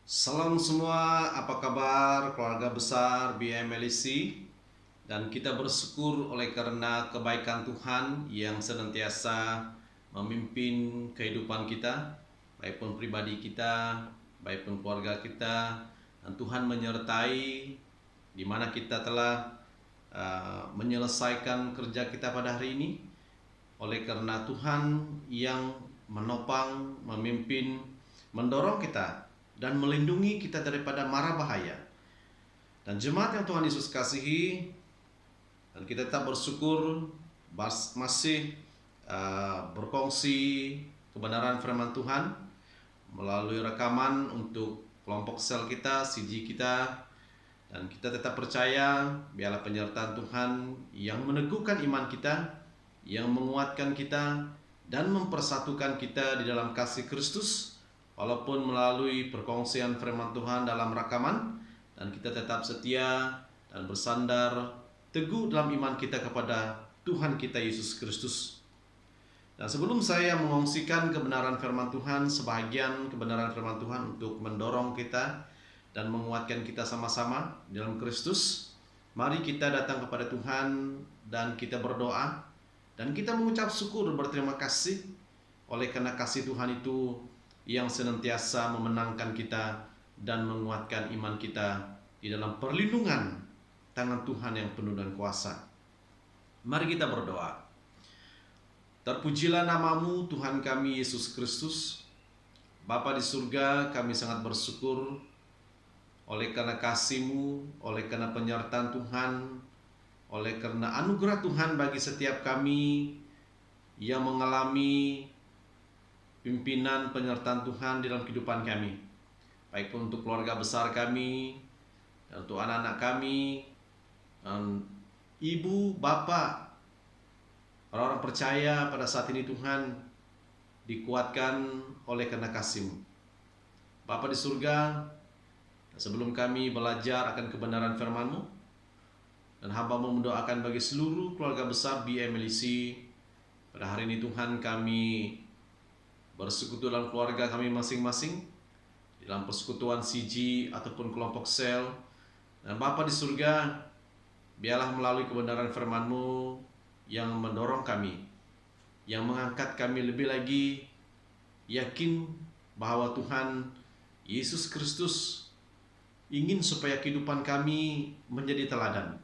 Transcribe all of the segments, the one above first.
Salam semua, apa kabar keluarga besar BMLC? Dan kita bersyukur oleh karena kebaikan Tuhan yang senantiasa memimpin kehidupan kita, baik pun pribadi kita, baik pun keluarga kita, dan Tuhan menyertai di mana kita telah menyelesaikan kerja kita pada hari ini. Oleh karena Tuhan yang menopang, memimpin, mendorong kita dan melindungi kita daripada mara bahaya. Dan jemaat yang Tuhan Yesus kasihi, dan kita tetap bersyukur masih berkongsi kebenaran firman Tuhan melalui rekaman untuk kelompok sel kita, CG kita, dan kita tetap percaya biarlah penyertaan Tuhan yang meneguhkan iman kita, yang menguatkan kita dan mempersatukan kita di dalam kasih Kristus. Walaupun melalui perkongsian firman Tuhan dalam rekaman, dan kita tetap setia dan bersandar teguh dalam iman kita kepada Tuhan kita Yesus Kristus. Dan sebelum saya mengongsikan kebenaran firman Tuhan, sebahagian kebenaran firman Tuhan untuk mendorong kita dan menguatkan kita sama-sama dalam Kristus, mari kita datang kepada Tuhan dan kita berdoa dan kita mengucap syukur berterima kasih oleh karena kasih Tuhan itu yang senantiasa memenangkan kita dan menguatkan iman kita di dalam perlindungan tangan Tuhan yang penuh dan kuasa. Mari kita berdoa. Terpujilah namamu Tuhan kami Yesus Kristus. Bapa di surga, kami sangat bersyukur oleh karena kasih-Mu, oleh karena penyertaan Tuhan, oleh karena anugerah Tuhan bagi setiap kami yang mengalami pimpinan penyertaan Tuhan di dalam kehidupan kami, baik pun untuk keluarga besar kami, dan untuk anak-anak kami, dan ibu, bapak, orang-orang percaya pada saat ini Tuhan dikuatkan oleh karena kasih-Mu. Bapa di surga, sebelum kami belajar akan kebenaran firman-Mu, dan hamba-Mu mendoakan bagi seluruh keluarga besar BMLC pada hari ini Tuhan, kami bersekutu dalam keluarga kami masing-masing, dalam persekutuan CG ataupun kelompok sel. Dan Bapa di surga, biarlah melalui kebenaran firman-Mu yang mendorong kami, yang mengangkat kami lebih lagi yakin bahwa Tuhan Yesus Kristus ingin supaya kehidupan kami menjadi teladan,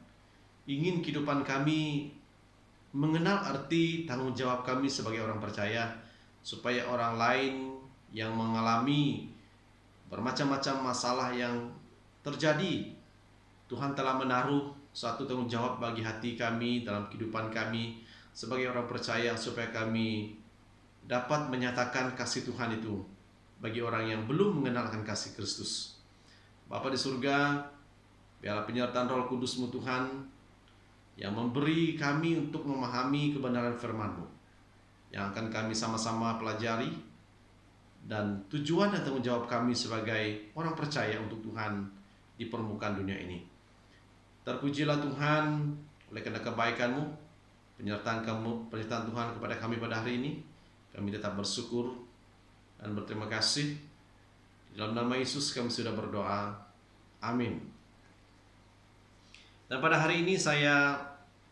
ingin kehidupan kami mengenal arti tanggung jawab kami sebagai orang percaya, supaya orang lain yang mengalami bermacam-macam masalah yang terjadi, Tuhan telah menaruh satu tanggung jawab bagi hati kami dalam kehidupan kami sebagai orang percaya, supaya kami dapat menyatakan kasih Tuhan itu bagi orang yang belum mengenalkan kasih Kristus. Bapa di surga, biarlah penyertaan Roh Kudus-Mu Tuhan yang memberi kami untuk memahami kebenaran firman-Mu, yang akan kami sama-sama pelajari, dan tujuan dan tanggung jawab kami sebagai orang percaya untuk Tuhan di permukaan dunia ini. Terpujilah Tuhan oleh karena kebaikan-Mu, penyertaan Tuhan kepada kami pada hari ini. Kami tetap bersyukur dan berterima kasih. Dalam nama Yesus kami sudah berdoa. Amin. Dan pada hari ini saya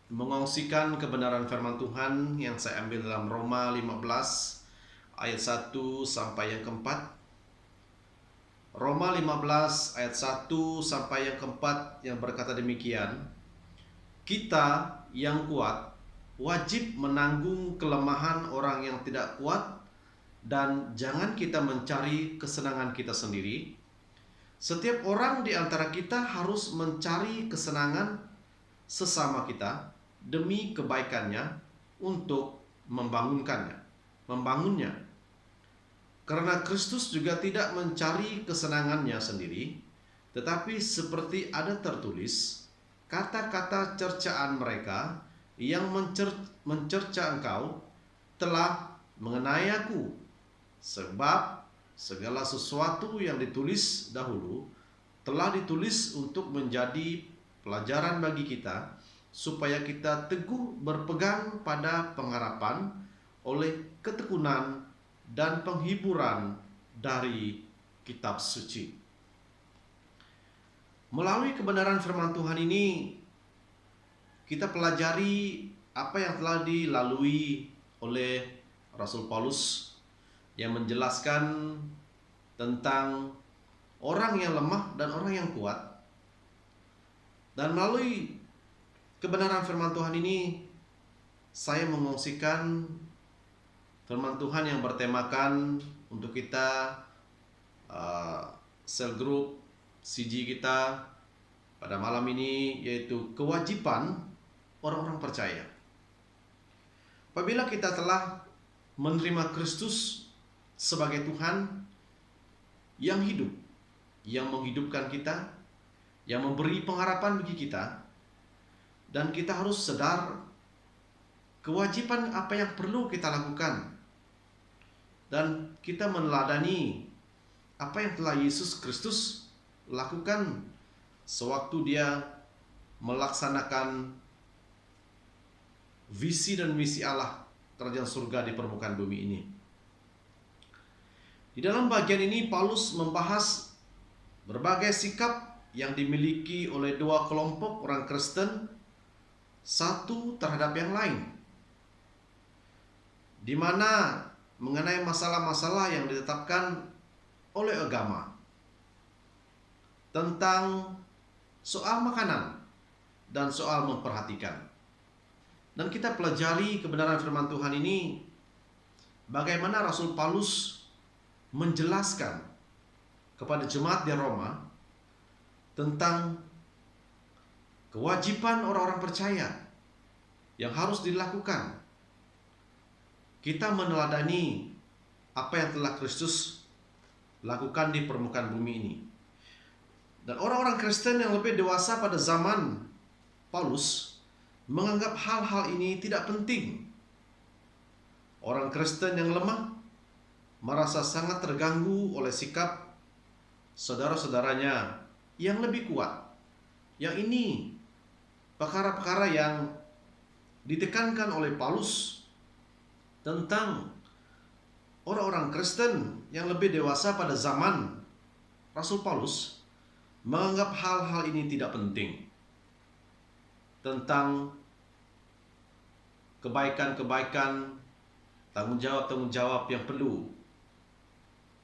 mengongsikan kebenaran firman Tuhan yang saya ambil dalam Roma 15 ayat 1 sampai yang keempat. Roma 15 ayat 1 sampai yang keempat yang berkata demikian: Kita yang kuat wajib menanggung kelemahan orang yang tidak kuat, dan jangan kita mencari kesenangan kita sendiri. Setiap orang di antara kita harus mencari kesenangan sesama kita demi kebaikannya untuk membangunnya. Karena Kristus juga tidak mencari kesenangannya sendiri, tetapi seperti ada tertulis, kata-kata cercaan mereka yang mencerca engkau telah mengenai aku, sebab segala sesuatu yang ditulis dahulu telah ditulis untuk menjadi pelajaran bagi kita, supaya kita teguh berpegang pada pengharapan oleh ketekunan dan penghiburan dari kitab suci. Melalui kebenaran firman Tuhan ini, kita pelajari apa yang telah dilalui oleh Rasul Paulus yang menjelaskan tentang orang yang lemah dan orang yang kuat. Dan melalui kebenaran firman Tuhan ini, saya mengungsikan firman Tuhan yang bertemakan untuk kita cell group CG kita pada malam ini, yaitu kewajiban orang-orang percaya. Apabila kita telah menerima Kristus sebagai Tuhan yang hidup, yang menghidupkan kita, yang memberi pengharapan bagi kita, dan kita harus sadar kewajiban apa yang perlu kita lakukan, dan kita meneladani apa yang telah Yesus Kristus lakukan sewaktu dia melaksanakan visi dan misi Allah kerajaan surga di permukaan bumi ini. Di dalam bagian ini Paulus membahas berbagai sikap yang dimiliki oleh dua kelompok orang Kristen, satu terhadap yang lain, di mana mengenai masalah-masalah yang ditetapkan oleh agama tentang soal makanan dan soal memperhatikan. Dan kita pelajari kebenaran firman Tuhan ini, bagaimana Rasul Paulus menjelaskan kepada jemaat di Roma tentang kewajiban orang-orang percaya yang harus dilakukan. Kita meneladani apa yang telah Kristus lakukan di permukaan bumi ini. Dan orang-orang Kristen yang lebih dewasa pada zaman Paulus menganggap hal-hal ini tidak penting. Orang Kristen yang lemah merasa sangat terganggu oleh sikap saudara-saudaranya yang lebih kuat. Yang ini perkara-perkara yang ditekankan oleh Paulus tentang orang-orang Kristen yang lebih dewasa pada zaman Rasul Paulus menganggap hal-hal ini tidak penting, tentang kebaikan-kebaikan, tanggung jawab yang perlu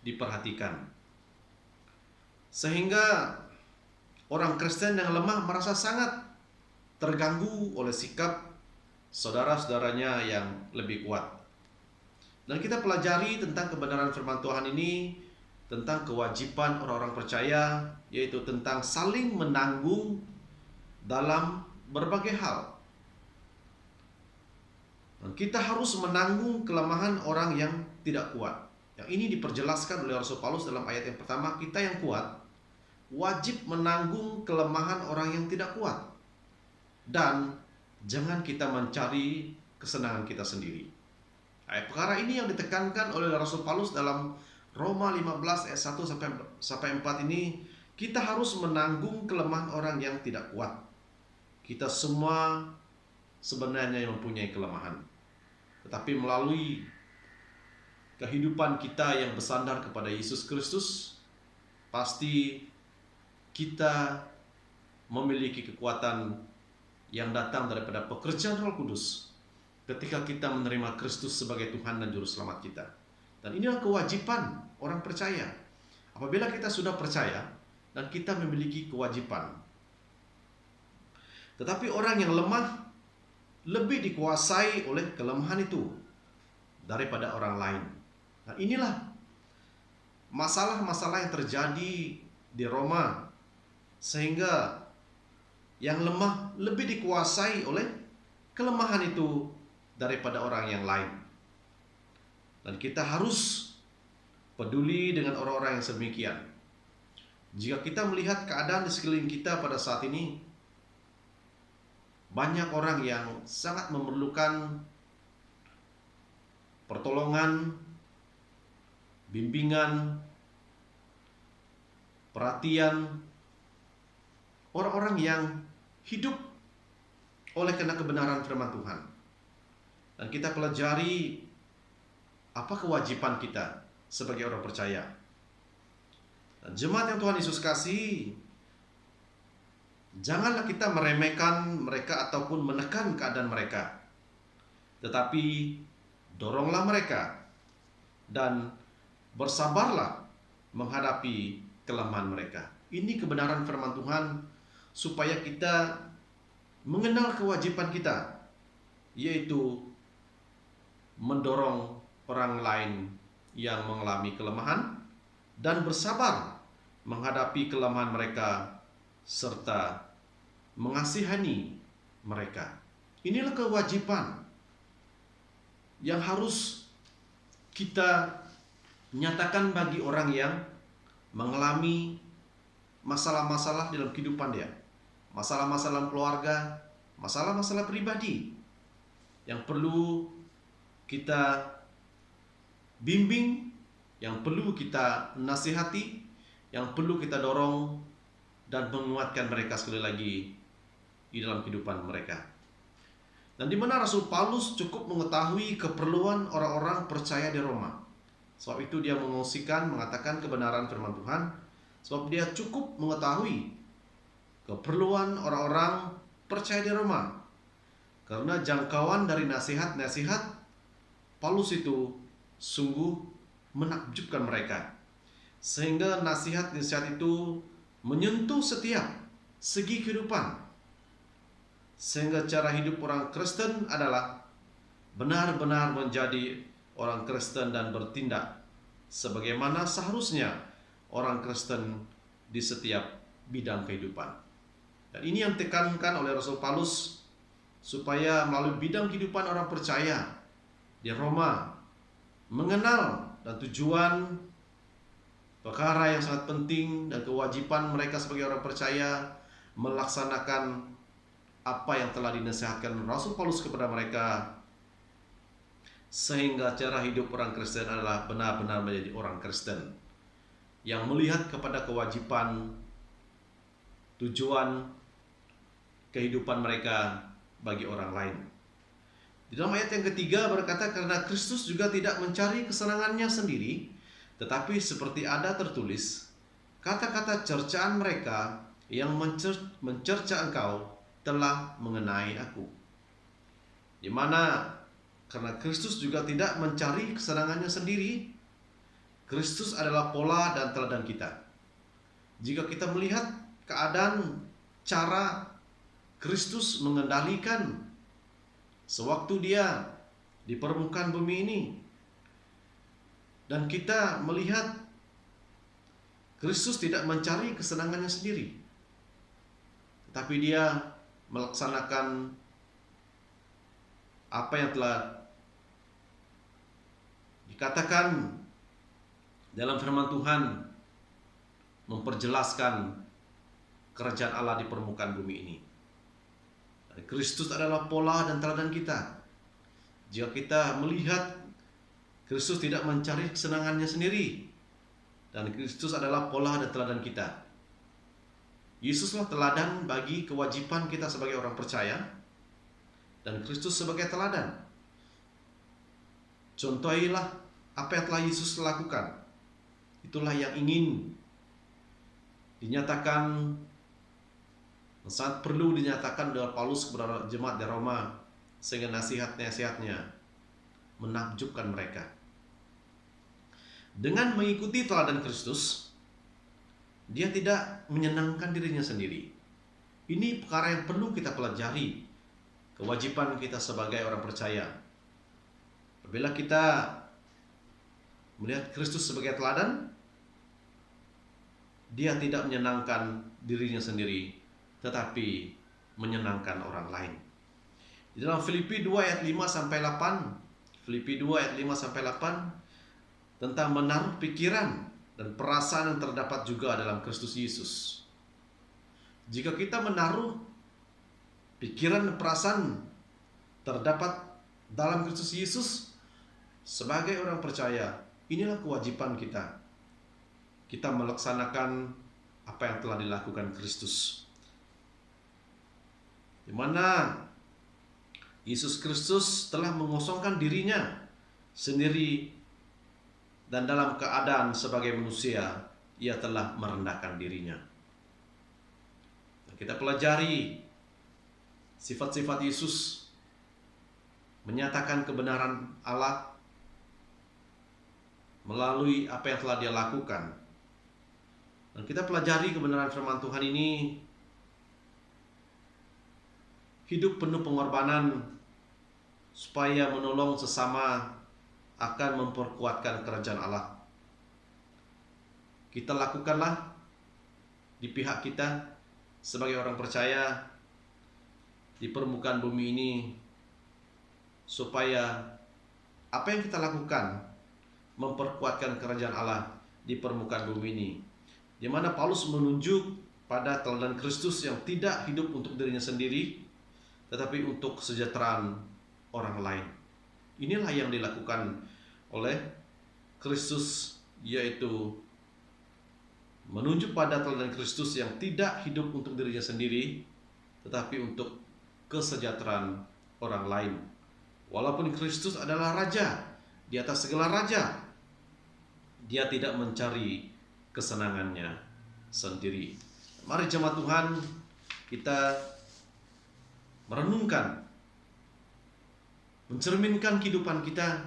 diperhatikan. Sehingga orang Kristen yang lemah merasa sangat terganggu oleh sikap saudara-saudaranya yang lebih kuat. Dan kita pelajari tentang kebenaran firman Tuhan ini, tentang kewajiban orang-orang percaya, yaitu tentang saling menanggung dalam berbagai hal. Dan kita harus menanggung kelemahan orang yang tidak kuat. Yang ini diperjelaskan oleh Rasul Paulus dalam ayat yang pertama. Kita yang kuat wajib menanggung kelemahan orang yang tidak kuat, dan jangan kita mencari kesenangan kita sendiri. Perkara ini yang ditekankan oleh Rasul Paulus dalam Roma 15 ayat 1 sampai 4 ini. Kita harus menanggung kelemahan orang yang tidak kuat. Kita semua sebenarnya yang mempunyai kelemahan, tetapi melalui kehidupan kita yang bersandar kepada Yesus Kristus, pasti kita memiliki kekuatan yang datang daripada pekerjaan Roh Kudus ketika kita menerima Kristus sebagai Tuhan dan Juru Selamat kita. Dan inilah kewajiban orang percaya. Apabila kita sudah percaya dan kita memiliki kewajiban. Tetapi orang yang lemah lebih dikuasai oleh kelemahan itu daripada orang lain. Nah, inilah masalah-masalah yang terjadi di Roma, sehingga yang lemah lebih dikuasai oleh kelemahan itu daripada orang yang lain. Dan kita harus peduli dengan orang-orang yang sedemikian. Jika kita melihat keadaan di sekeliling kita pada saat ini, banyak orang yang sangat memerlukan pertolongan, bimbingan, perhatian, orang-orang yang hidup oleh karena kebenaran firman Tuhan. Dan kita pelajari apa kewajiban kita sebagai orang percaya. Dan jemaat yang Tuhan Yesus kasih, Janganlah kita meremehkan mereka ataupun menekan keadaan mereka, tetapi doronglah mereka dan bersabarlah menghadapi kelemahan mereka. Ini kebenaran firman Tuhan supaya kita mengenal kewajiban kita, yaitu mendorong orang lain yang mengalami kelemahan dan bersabar menghadapi kelemahan mereka serta mengasihani mereka. Inilah kewajiban yang harus kita nyatakan bagi orang yang mengalami masalah-masalah dalam kehidupan dia, masalah-masalah keluarga, masalah-masalah pribadi yang perlu kita bimbing, yang perlu kita nasihati, yang perlu kita dorong dan menguatkan mereka sekali lagi di dalam kehidupan mereka. Dan di mana Rasul Paulus cukup mengetahui keperluan orang-orang percaya di Roma. Sebab itu dia mengatakan kebenaran firman Tuhan, sebab dia cukup mengetahui keperluan orang-orang percaya di Roma. Karena jangkauan dari nasihat-nasihat Paulus itu sungguh menakjubkan mereka, sehingga nasihat-nasihat itu menyentuh setiap segi kehidupan, sehingga cara hidup orang Kristen adalah benar-benar menjadi orang Kristen dan bertindak sebagaimana seharusnya orang Kristen di setiap bidang kehidupan. Dan ini yang ditekankan oleh Rasul Paulus, supaya melalui bidang kehidupan orang percaya di Roma mengenal dan tujuan perkara yang sangat penting dan kewajiban mereka sebagai orang percaya melaksanakan apa yang telah dinasihatkan Rasul Paulus kepada mereka, sehingga cara hidup orang Kristen adalah benar-benar menjadi orang Kristen yang melihat kepada kewajiban, tujuan kehidupan mereka bagi orang lain. Di dalam ayat yang ketiga berkata, karena Kristus juga tidak mencari kesenangannya sendiri, tetapi seperti ada tertulis, kata-kata cercaan mereka yang mencerca engkau telah mengenai aku. Di mana karena Kristus juga tidak mencari kesenangannya sendiri, Kristus adalah pola dan teladan kita. Jika kita melihat keadaan cara Kristus mengendalikan sewaktu dia di permukaan bumi ini, dan kita melihat Kristus tidak mencari kesenangannya sendiri, tetapi dia melaksanakan apa yang telah dikatakan dalam firman Tuhan, memperjelaskan kerajaan Allah di permukaan bumi ini. Dan Kristus adalah pola dan teladan kita. Jika kita melihat Kristus tidak mencari kesenangannya sendiri, dan Kristus adalah pola dan teladan kita. Yesuslah teladan bagi kewajiban kita sebagai orang percaya, dan Kristus sebagai teladan. Contohilah apa yang telah Yesus lakukan. Itulah yang ingin dinyatakan, sangat perlu dinyatakan oleh Paulus kepada jemaat di Roma, sehingga nasihat-nasihatnya menakjubkan mereka. Dengan mengikuti teladan Kristus, dia tidak menyenangkan dirinya sendiri. Ini perkara yang perlu kita pelajari, kewajiban kita sebagai orang percaya. Apabila kita melihat Kristus sebagai teladan, dia tidak menyenangkan dirinya sendiri, tetapi menyenangkan orang lain. Di dalam Filipi 2 ayat 5 sampai 8, Filipi 2 ayat 5 sampai 8 tentang menaruh pikiran dan perasaan yang terdapat juga dalam Kristus Yesus. Jika kita menaruh pikiran dan perasaan terdapat dalam Kristus Yesus sebagai orang percaya, inilah kewajiban kita. Kita melaksanakan apa yang telah dilakukan Kristus, di mana Yesus Kristus telah mengosongkan dirinya sendiri, dan dalam keadaan sebagai manusia ia telah merendahkan dirinya. Kita pelajari sifat-sifat Yesus, menyatakan kebenaran Allah melalui apa yang telah Dia lakukan. Dan kita pelajari kebenaran firman Tuhan ini, hidup penuh pengorbanan supaya menolong sesama akan memperkuatkan kerajaan Allah. Kita lakukanlah di pihak kita sebagai orang percaya di permukaan bumi ini, supaya apa yang kita lakukan memperkuatkan kerajaan Allah di permukaan bumi ini, di mana Paulus menunjuk pada teladan Kristus yang tidak hidup untuk dirinya sendiri, tetapi untuk kesejahteraan orang lain. Inilah yang dilakukan oleh Kristus, yaitu menunjuk pada teladan Kristus yang tidak hidup untuk dirinya sendiri, tetapi untuk kesejahteraan orang lain. Walaupun Kristus adalah Raja di atas segala raja, Dia tidak mencari kesenangannya sendiri. Mari jemaat Tuhan, kita merenungkan, mencerminkan kehidupan kita.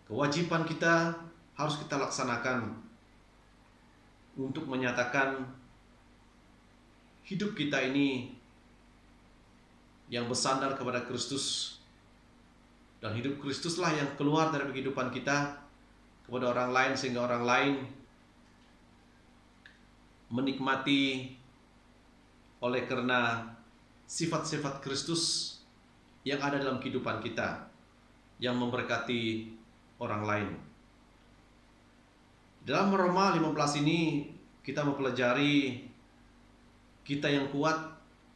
Kewajiban kita harus kita laksanakan untuk menyatakan hidup kita ini yang bersandar kepada Kristus, dan hidup Kristuslah yang keluar dari kehidupan kita kepada orang lain, sehingga orang lain menikmati oleh karena sifat-sifat Kristus yang ada dalam kehidupan kita, yang memberkati orang lain. Dalam Roma 15 ini kita mempelajari kita yang kuat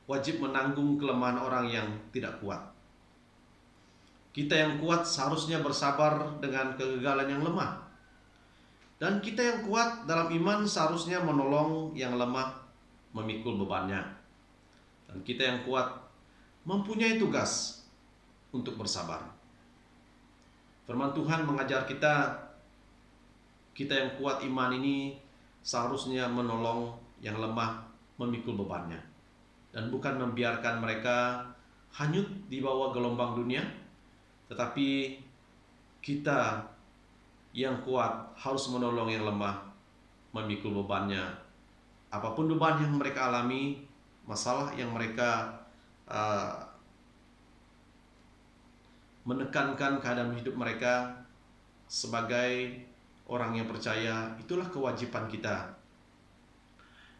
wajib menanggung kelemahan orang yang tidak kuat. Kita yang kuat seharusnya bersabar dengan kegagalan yang lemah. Dan kita yang kuat dalam iman seharusnya menolong yang lemah memikul bebannya. Dan kita yang kuat mempunyai tugas untuk bersabar. Firman Tuhan mengajar kita, kita yang kuat iman ini seharusnya menolong yang lemah memikul bebannya, dan bukan membiarkan mereka hanyut di bawah gelombang dunia, tetapi kita yang kuat harus menolong yang lemah memikul bebannya. Apapun beban yang mereka alami, masalah yang mereka menekankan keadaan hidup mereka, sebagai orang yang percaya, itulah kewajiban kita.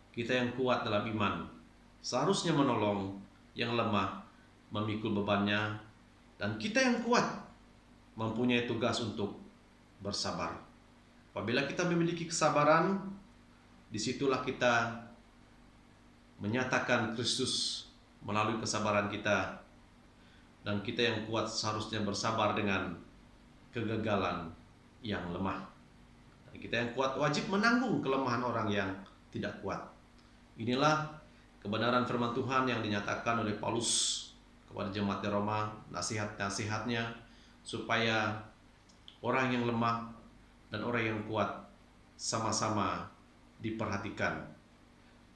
Kita yang kuat dalam iman seharusnya menolong yang lemah memikul bebannya, dan kita yang kuat mempunyai tugas untuk bersabar. Apabila kita memiliki kesabaran, disitulah kita menyatakan Kristus melalui kesabaran kita, dan kita yang kuat seharusnya bersabar dengan kegagalan yang lemah. Dan kita yang kuat wajib menanggung kelemahan orang yang tidak kuat. Inilah kebenaran firman Tuhan yang dinyatakan oleh Paulus kepada jemaat di Roma, nasihat-nasihatnya supaya orang yang lemah dan orang yang kuat sama-sama diperhatikan.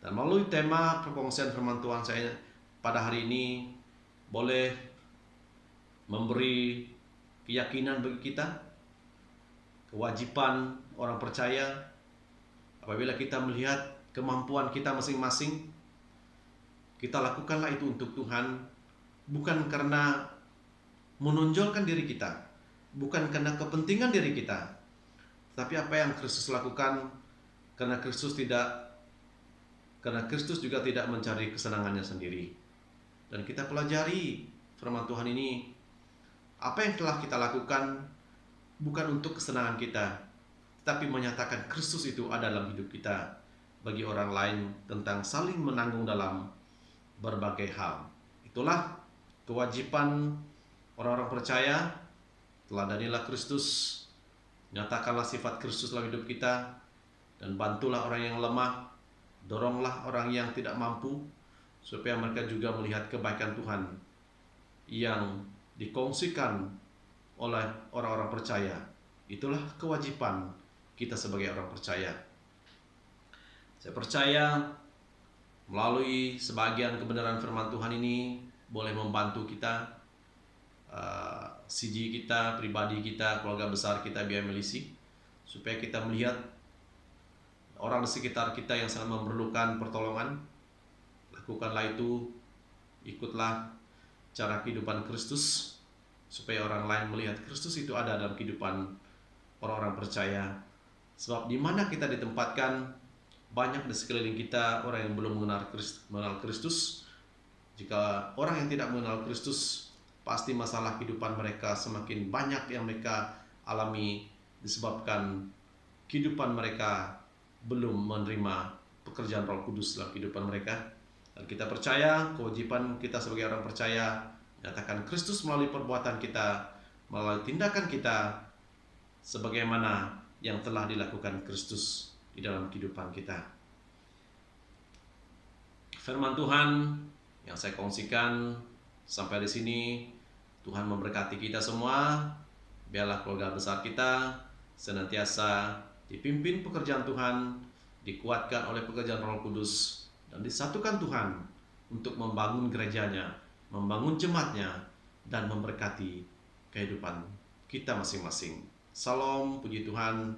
Dan melalui tema perkongsian firman Tuhan saya pada hari ini boleh memberi keyakinan bagi kita, kewajiban orang percaya. Apabila kita melihat kemampuan kita masing-masing, kita lakukanlah itu untuk Tuhan, bukan karena menonjolkan diri kita, bukan karena kepentingan diri kita, tapi apa yang Kristus lakukan, karena Kristus juga tidak mencari kesenangannya sendiri. Dan kita pelajari firman Tuhan ini, apa yang telah kita lakukan bukan untuk kesenangan kita, tapi menyatakan Kristus itu ada dalam hidup kita bagi orang lain, tentang saling menanggung dalam berbagai hal. Itulah kewajiban orang-orang percaya. Teladanilah Kristus, nyatakanlah sifat Kristus dalam hidup kita, dan bantulah orang yang lemah, doronglah orang yang tidak mampu, supaya mereka juga melihat kebaikan Tuhan yang dikongsikan oleh orang-orang percaya. Itulah kewajiban kita sebagai orang percaya. Saya percaya melalui sebagian kebenaran firman Tuhan ini boleh membantu kita, CG kita, pribadi kita, keluarga besar kita, Biaya Melisi, supaya kita melihat orang di sekitar kita yang sangat memerlukan pertolongan. Lakukanlah itu, ikutlah cara kehidupan Kristus, supaya orang lain melihat Kristus itu ada dalam kehidupan orang-orang percaya. Sebab di mana kita ditempatkan, banyak di sekeliling kita orang yang belum mengenal Kristus. Jika orang yang tidak mengenal Kristus, pasti masalah kehidupan mereka semakin banyak yang mereka alami disebabkan kehidupan mereka belum menerima pekerjaan Roh Kudus dalam kehidupan mereka. Dan kita percaya, kewajiban kita sebagai orang percaya menyatakan Kristus melalui perbuatan kita, melalui tindakan kita, sebagaimana yang telah dilakukan Kristus di dalam kehidupan kita. Firman Tuhan yang saya kongsikan sampai di sini. Tuhan memberkati kita semua. Biarlah keluarga besar kita senantiasa dipimpin pekerjaan Tuhan, dikuatkan oleh pekerjaan Roh Kudus, dan disatukan Tuhan untuk membangun gerejanya, membangun jemaatnya, dan memberkati kehidupan kita masing-masing. Salam, puji Tuhan.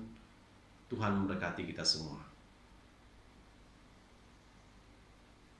Tuhan memberkati kita semua.